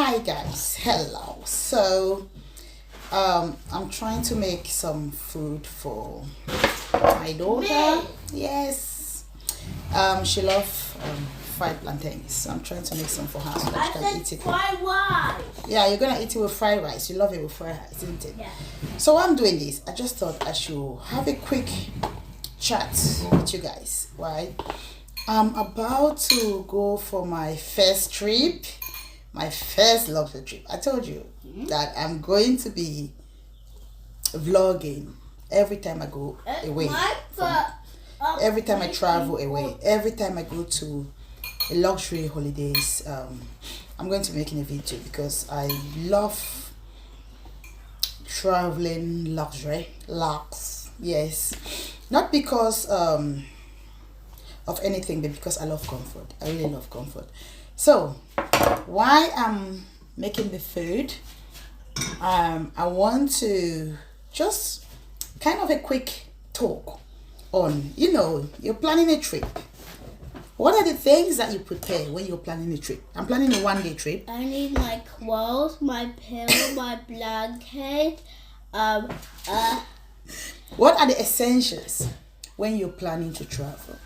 Hi guys, hello. I'm trying to make some food for my daughter. Yes. She loves fried plantains. So I'm trying to make some for her so that she can eat it. Fried rice. Yeah, you're gonna eat it with fried rice. You love it with fried rice, isn't it? Yeah. So while I'm doing this, I just thought I should have a quick chat with you guys. Right? I'm about to go for my first trip. My first luxury trip. I told you that I'm going to be vlogging every time I go away. Every time I travel away. Every time I go to a luxury holidays. I'm going to be making a video because I love traveling luxury. Yes. Not because of anything, but because I love comfort. I really love comfort. So while I'm making the food, I want to just kind of a quick talk on, you're planning a trip. What are the things that you prepare when you're planning a trip? I'm planning a one-day trip. I need my clothes, my pillow, my blanket. What are the essentials when you're planning to travel?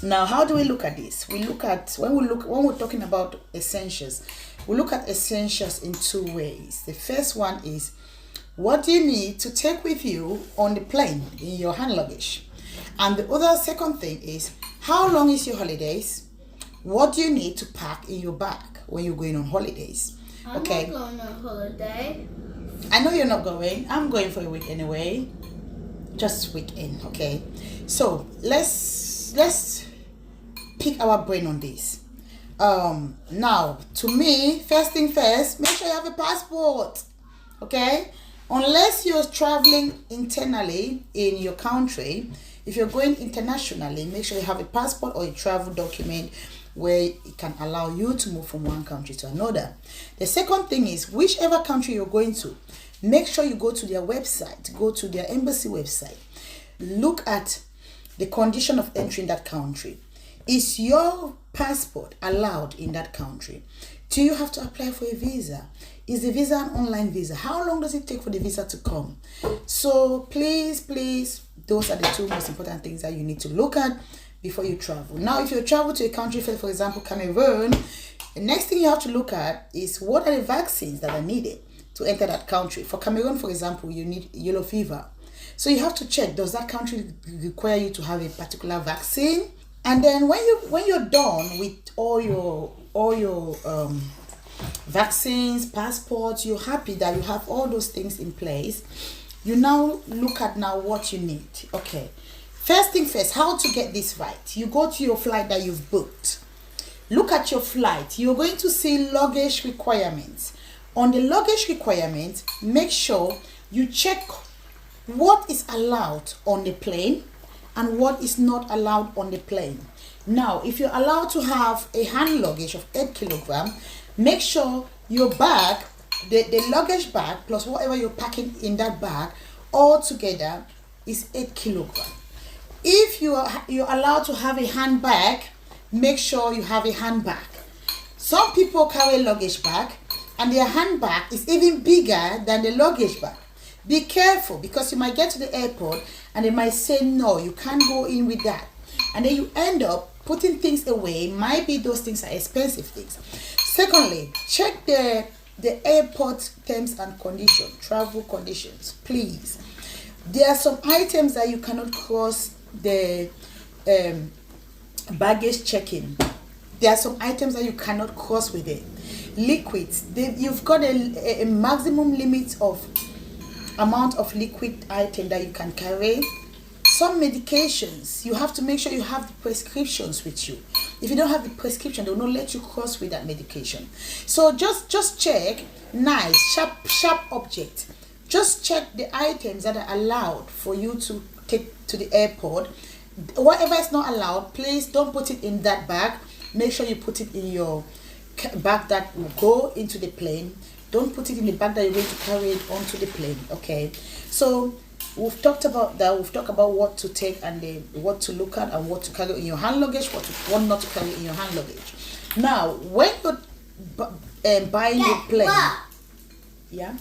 Now, how do we look at this? We look at when we're talking about essentials, we look at essentials in two ways. The first one is what do you need to take with you on the plane in your hand luggage, and the other second thing is how long is your holidays? What do you need to pack in your bag when you're going on holidays? Okay. I'm not going on holiday. I know you're not going. I'm going for a week anyway. Just weekend, okay? So let's pick our brain on this. Now, to me, first thing first, make sure you have a passport, okay? Unless you're traveling internally in your country, if you're going internationally, make sure you have a passport or a travel document where it can allow you to move from one country to another. The second thing is, whichever country you're going to, make sure you go to their website, go to their embassy website, look at the condition of entry in that country. Is your passport allowed in that country? Do you have to apply for a visa? Is the visa an online visa? How long does it take for the visa to come? So please, those are the two most important things that you need to look at before you travel. Now, if you travel to a country, for example, Cameroon, the next thing you have to look at is what are the vaccines that are needed to enter that country. For Cameroon, for example, you need yellow fever. So you have to check, does that country require you to have a particular vaccine? And then when you're done with all your vaccines, passports, you're happy that you have all those things in place. You now look at what you need. Okay. First thing first, how to get this right. You go to your flight that you've booked. Look at your flight. You're going to see luggage requirements. On the luggage requirements, make sure you check what is allowed on the plane and what is not allowed on the plane. Now, if you're allowed to have a hand luggage of 8 kilograms, make sure your bag, the luggage bag plus whatever you're packing in that bag, all together is 8 kilograms. If you're allowed to have a handbag, make sure you have a handbag. Some people carry a luggage bag and their handbag is even bigger than the luggage bag. Be careful, because you might get to the airport and they might say, no, you can't go in with that. And then you end up putting things away. Might be those things are expensive things. Secondly, check the airport terms and conditions, travel conditions, please. There are some items that you cannot cross the baggage check-in. There are some items that you cannot cross with it. Liquids, you've got a maximum limit of amount of liquid item that you can carry. Some medications, you have to make sure you have the prescriptions with you. If you don't have the prescription, they will not let you cross with that medication. So just check nice, sharp object. Just check the items that are allowed for you to take to the airport. Whatever is not allowed, please don't put it in that bag. Make sure you put it in your bag that will go into the plane. Don't put it in the bag that you're going to carry it onto the plane, okay? So we've talked about that. We've talked about what to take and what to look at and what to carry in your hand luggage, what not to carry in your hand luggage. Now, when you're buying your plane. What? Yeah.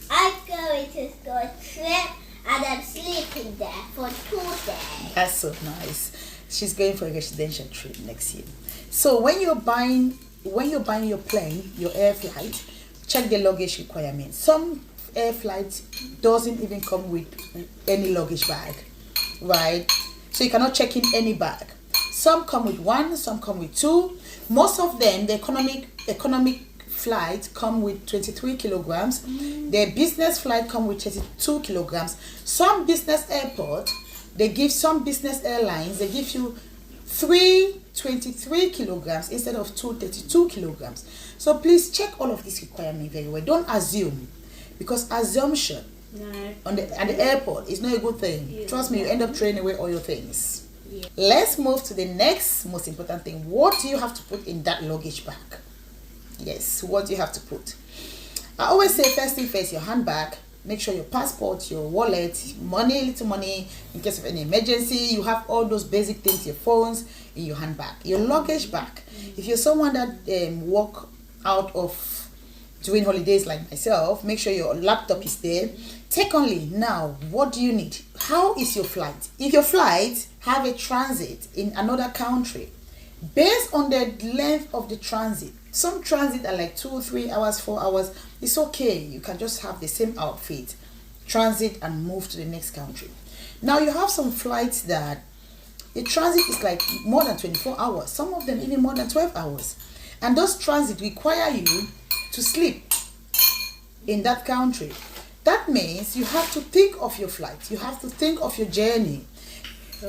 I'm going to go on a trip and I'm sleeping there for 2 days. That's so nice. She's going for a residential trip next year. So when you're buying your plane, your air flight, check the luggage requirements. Some air flights doesn't even come with any luggage bag, right? So you cannot check in any bag. Some come with 1, some come with 2. Most of them, the economic flight come with 23 kilograms. The business flight come with 32 kilograms. Some business airport, some business airlines, they give you 23 kilograms instead of 32 kilograms. So please check all of these requirements very well. Don't assume, because assumption at the airport is not a good thing. Trust me, you end up throwing away all your things. Let's move to the next most important thing. What do you have to put in that luggage bag? Yes, what do you have to put? I always say first thing first, your handbag. Make sure your passport, your wallet, little money in case of any emergency. You have all those basic things, your phones in your handbag. Your luggage bag. If you're someone that walk out of doing holidays like myself, make sure your laptop is there. Secondly, now, what do you need? How is your flight? If your flight have a transit in another country, based on the length of the transit, some transit are like 2, 3 hours, 4 hours. It's okay. You can just have the same outfit, transit and move to the next country. Now you have some flights that the transit is like more than 24 hours. Some of them even more than 12 hours. And those transit require you to sleep in that country. That means you have to think of your flight. You have to think of your journey.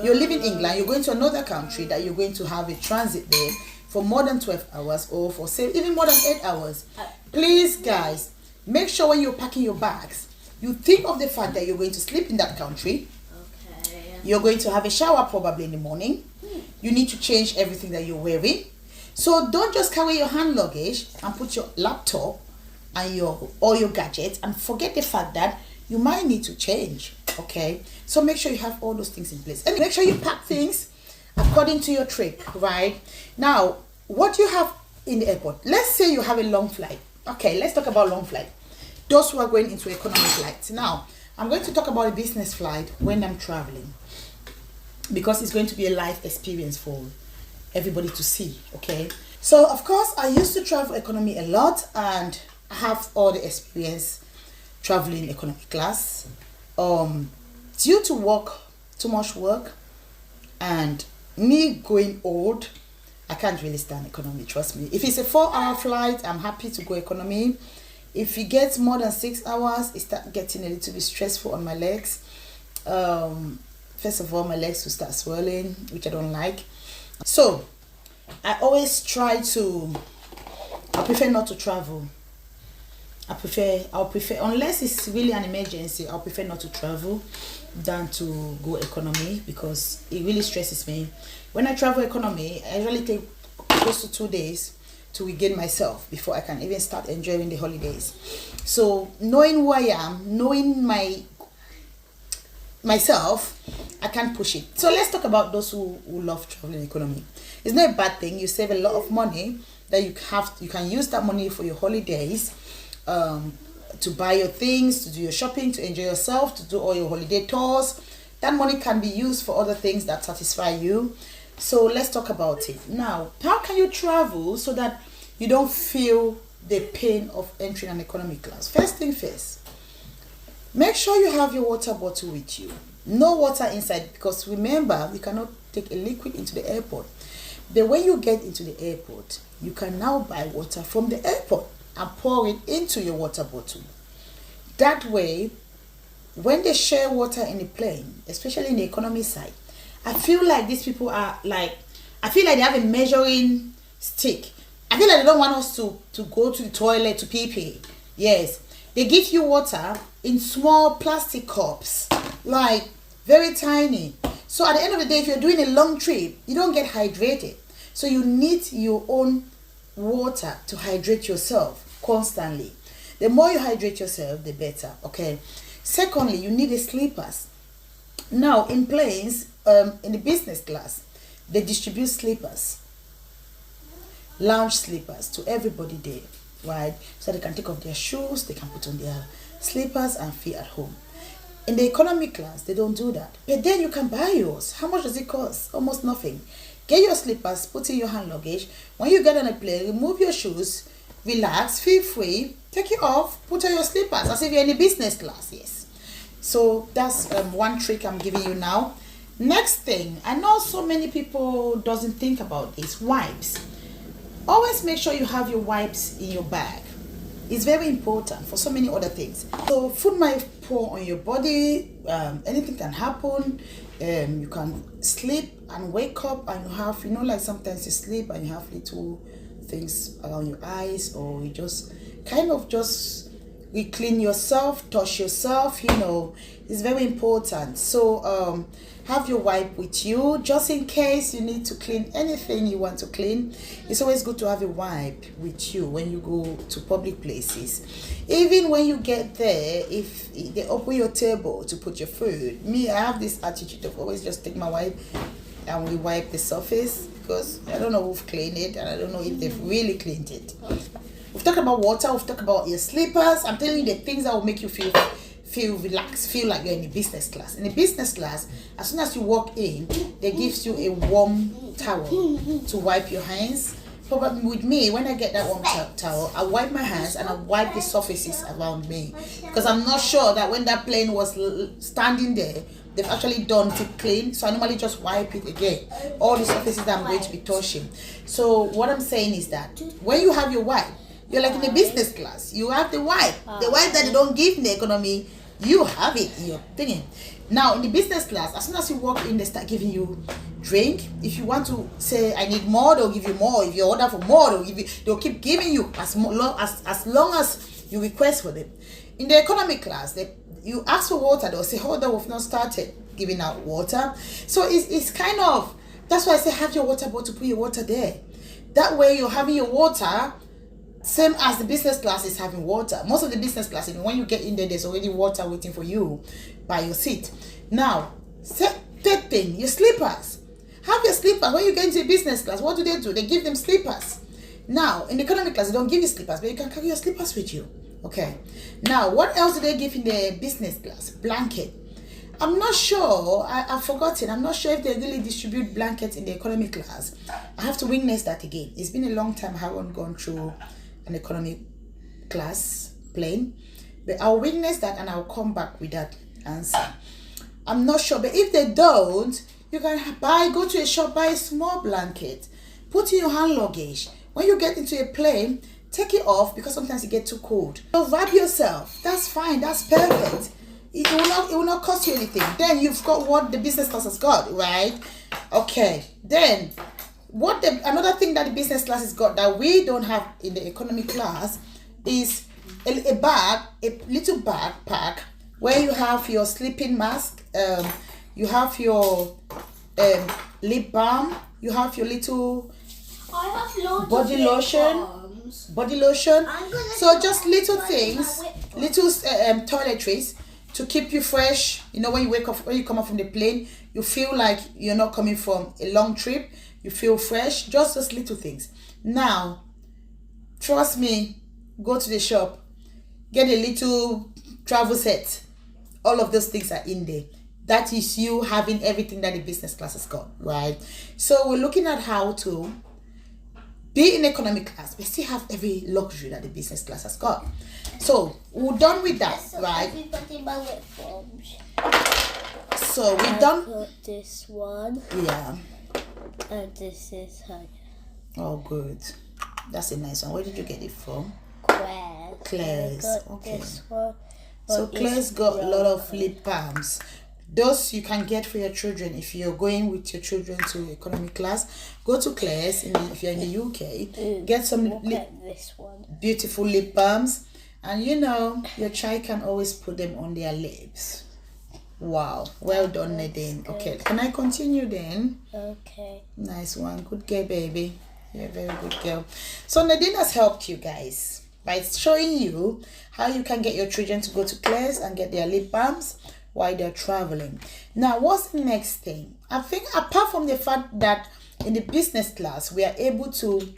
You're leaving England, you're going to another country that you're going to have a transit there for more than 12 hours or for say even more than 8 hours. Please guys, make sure when you're packing your bags, you think of the fact that you're going to sleep in that country. Okay. You're going to have a shower probably in the morning. You need to change everything that you're wearing. So don't just carry your hand luggage and put your laptop and all your gadgets and forget the fact that you might need to change. Okay, so make sure you have all those things in place and make sure you pack things according to your trip. Right now, what you have in the airport, let's say you have a long flight. Okay, let's talk about long flight. Those who are going into economic flights. Now I'm going to talk about a business flight when I'm traveling, because it's going to be a life experience for everybody to see. Okay, so of course I used to travel economy a lot and I have all the experience traveling economy class. Due to too much work and me going old, I can't really stand economy, trust me. If it's a 4-hour flight, I'm happy to go economy. If it gets more than 6 hours, it starts getting a little bit stressful on my legs. First of all, my legs will start swelling, which I don't like. So I always I prefer not to travel. I'll prefer, unless it's really an emergency, I'll prefer not to travel than to go economy, because it really stresses me. When I travel economy, I usually take close to 2 days to regain myself before I can even start enjoying the holidays. So knowing who I am, knowing myself, I can't push it. So let's talk about those who love traveling economy. It's not a bad thing. You save a lot of money that you can use that money for your holidays. To buy your things, to do your shopping, to enjoy yourself, to do all your holiday tours. That money can be used for other things that satisfy you. So let's talk about it. Now, how can you travel so that you don't feel the pain of entering an economy class? First thing first, make sure you have your water bottle with you. No water inside, because remember, you cannot take a liquid into the airport. But when you get into the airport, you can now buy water from the airport and pour it into your water bottle. That way, when they share water in the plane, especially in the economy side, I feel like these people are like, I feel like they have a measuring stick. I feel like they don't want us to go to the toilet to pee pee. Yes, they give you water in small plastic cups, like very tiny. So at the end of the day, if you're doing a long trip, you don't get hydrated. So you need your own water to hydrate yourself constantly. The more you hydrate yourself, the better. Okay. Secondly, you need a slippers. Now in planes, in the business class, they distribute slippers, lounge slippers to everybody there. right? So they can take off their shoes, they can put on their slippers and feel at home. In the economy class, they don't do that. But then you can buy yours. How much does it cost? Almost nothing. Get your slippers, put in your hand luggage. When you get on a plane, remove your shoes, relax, feel free, take it off, put on your slippers as if you're in a business class. Yes. So that's one trick I'm giving you now. Next thing, I know so many people doesn't think about this, wipes. Always make sure you have your wipes in your bag. It's very important for so many other things. So food might pour on your body, anything can happen. You can sleep and wake up and you have, like sometimes you sleep and you have little things around your eyes, or you just kind of just clean yourself, touch yourself, it's very important. So have your wipe with you just in case you need to clean anything you want to clean. It's always good to have a wipe with you when you go to public places. Even when you get there, if they open your table to put your food, I have this attitude of always just take my wipe and we wipe the surface, because I don't know who've cleaned it and I don't know if they've really cleaned it. We've talked about water, we've talked about your slippers. I'm telling you the things that will make you feel relaxed, feel like you're in a business class. In a business class, as soon as you walk in, they gives you a warm towel to wipe your hands. Probably with me, when I get that warm towel, I wipe my hands and I wipe the surfaces around me, because I'm not sure that when that plane was standing there, they've actually done it clean. So I normally just wipe it again, all the surfaces that I'm going to be touching. So what I'm saying is that when you have your wipe, you're like in a business class. You have the wipe that they don't give in the economy. You have it in your thingy. Now in the business class, as soon as you walk in, they start giving you drink. If you want to say I need more, they'll give you more. If you order for more, they'll keep giving you as long as you request for them. In the economy class, you ask for water, they'll say, hold on, we've not started giving out water. So it's kind of, that's why I say have your water bottle, put your water there. That way you're having your water same as the business class is having water. Most of the business classes, when you get in there, there's already water waiting for you by your seat. Now, third thing, your slippers. Have your slippers. When you get into a business class, what do? They give them slippers. Now, in the economic class, they don't give you slippers, but you can carry your slippers with you. Okay. Now, what else do they give in the business class? Blanket. I'm not sure. I've forgotten. I'm not sure if they really distribute blankets in the economic class. I have to witness that again. It's been a long time I haven't gone through an economic class plane, but I'll witness that and I'll come back with that answer. I'm not sure, but if they don't, you can go to a shop, buy a small blanket, put in your hand luggage. When you get into a plane, take it off, because sometimes it gets too cold. So wrap yourself. That's fine. That's perfect. It will not cost you anything. Then you've got what the business class has got, right? Okay. Then another thing that the business class has got that we don't have in the economy class is a little backpack where you have your sleeping mask, you have your lip balm, you have your little body lotion. So just little things, little toiletries to keep you fresh. When you wake up, when you come up from the plane, you feel like you're not coming from a long trip. You feel fresh. Just those little things. Now, trust me, go to the shop, get a little travel set. All of those things are in there. That is you having everything that the business class has got, right? So we're looking at how to be in economy class, but still have every luxury that the business class has got. So we're done with that, right? So we're done. Got this one. Yeah. And this is her. Oh, good. That's a nice one. Where did you get it from? Claire's. Okay. This one. So Claire's got a lot of lip balms. Those you can get for your children. If you're going with your children to economy class, go to Claire's. If you're in the UK, get some this one. Beautiful lip balms, and your child can always put them on their lips. Wow, well done, Nadine. Okay, can I continue then? Okay. Nice one. Good girl, baby. You're a very good girl. So Nadine has helped you guys by showing you how you can get your children to go to Claire's and get their lip balms while they're traveling. Now, what's the next thing? I think apart from the fact that in the business class we are able to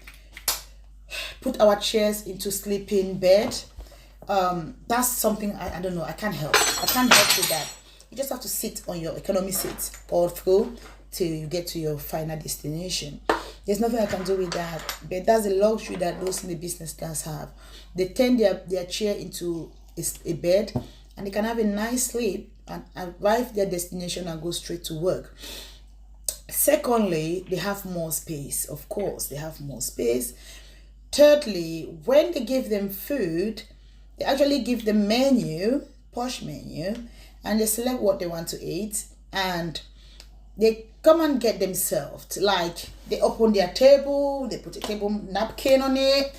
put our chairs into sleeping bed. That's something I don't know, I can't help with that. You just have to sit on your economy seat all through till you get to your final destination. There's nothing I can do with that, but that's the luxury that those in the business class have. They turn their chair into a bed, and they can have a nice sleep and arrive their destination and go straight to work. Secondly, they have more space. Of course, they have more space. Thirdly, when they give them food, they actually give them menu, posh menu, and they select what they want to eat, and they come and get themselves. Like, they open their table, they put a table napkin on it,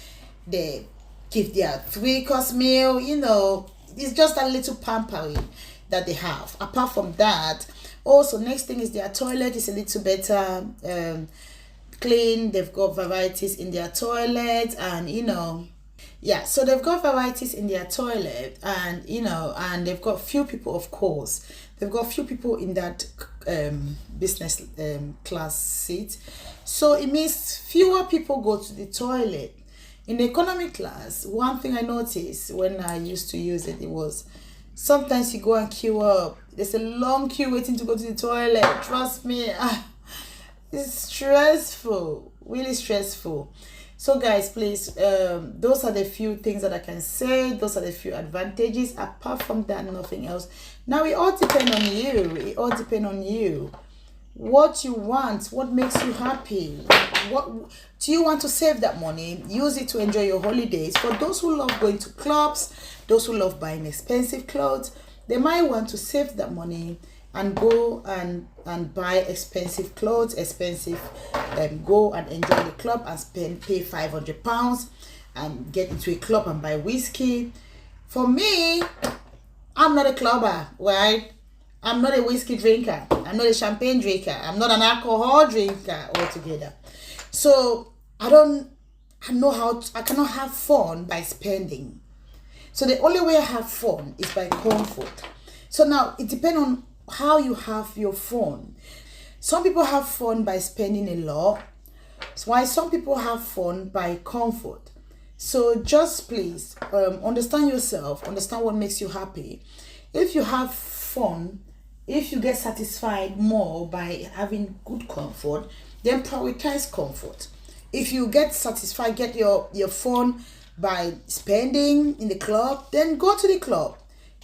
they give their 3-course meal, you know. It's just a little pampering that they have. Apart from that, also, next thing is their toilet is a little better clean. They've got varieties in their toilet, and you know, yeah, so they've got varieties in their toilet, and you know, and they've got few people, of course. They've got few people in that business class seat. So it means fewer people go to the toilet. In the economy class, one thing I noticed when I used to use it, it was sometimes you go and queue up. There's a long queue waiting to go to the toilet. Trust me, it's stressful, really stressful. So guys, please, those are the few things that I can say. Those are the few advantages. Apart from that, nothing else. Now, it all depends on you. It all depends on you. What you want, what makes you happy. What do you want to save that money? Use it to enjoy your holidays. For those who love going to clubs, those who love buying expensive clothes, they might want to save that money and go and buy expensive clothes, go and enjoy the club and pay £500 and get into a club and buy whiskey. For me, I'm not a clubber, right? I'm not a whiskey drinker. I'm not a champagne drinker. I'm not an alcohol drinker altogether. So I cannot have fun by spending. So the only way I have fun is by comfort. So now it depends on how you have your fun. Some people have fun by spending a lot, while some people have fun by comfort. So just please understand yourself, understand what makes you happy. If you have fun, if you get satisfied more by having good comfort, then prioritize comfort. If you get satisfied, get your fun by spending in the club, then go to the club.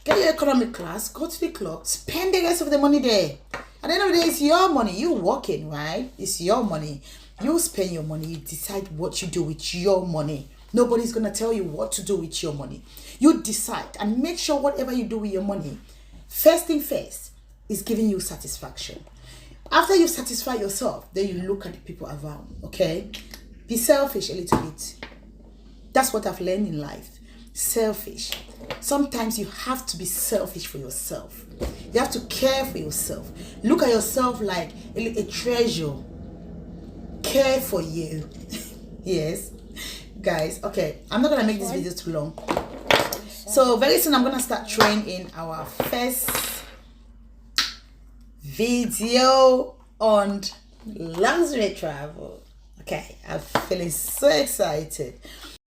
Get your economic class, go to the club, spend the rest of the money there. At the end of the day, it's your money. You working, right? It's your money. You spend your money. You decide what you do with your money. Nobody's going to tell you what to do with your money. You decide and make sure whatever you do with your money, first thing first, is giving you satisfaction. After you satisfy yourself, then you look at the people around, okay? Be selfish a little bit. That's what I've learned in life. Selfish. Sometimes you have to be selfish for yourself. You have to care for yourself. Look at yourself like a treasure. Care for you. Yes. Guys, okay. I'm not going to make this video too long. So very soon I'm going to start training our first video on luxury travel. Okay, I'm feeling so excited.